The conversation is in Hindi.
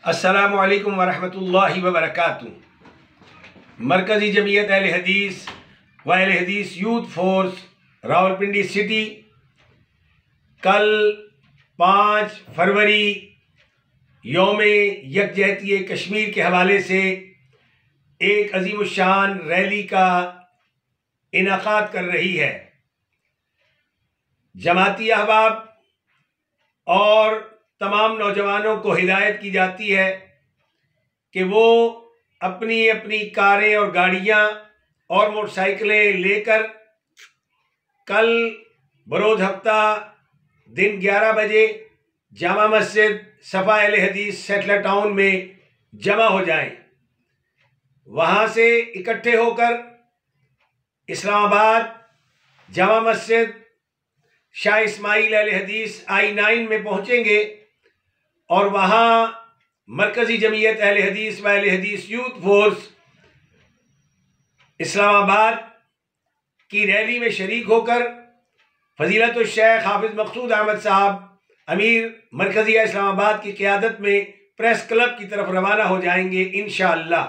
अस्सलामु अलैकुम वरहमतुल्लाहि वबरकातुहू। मरकज़ी जमीयत अहले हदीस व अहले हदीस यूथ फोर्स रावलपिंडी सिटी कल 5 फरवरी यौम यकजहती कश्मीर के हवाले से एक अजीमुशान रैली का इनाकाद कर रही है। जमाती अहबाब और तमाम नौजवानों को हिदायत की जाती है कि वो अपनी अपनी कारें और गाड़ियां और मोटरसाइकिलें लेकर कल बरोज़ हफ्ता दिन 11 बजे जामा मस्जिद सफ़ा अहले हदीस सेटलर टाउन में जमा हो जाएं। वहाँ से इकट्ठे होकर इस्लामाबाद जामा मस्जिद शाह इस्माइल अहले हदीस I-9 में पहुँचेंगे और वहाँ मरकज़ी जमीयत अहले हदीस व अहले हदीस यूथ फोर्स इस्लामाबाद की रैली में शरीक होकर फजीलतुल शेख हाफिज मकसूद अहमद साहब अमीर मरकज़ी इस्लामाबाद की क़यादत में प्रेस क्लब की तरफ रवाना हो जाएंगे इंशाअल्लाह।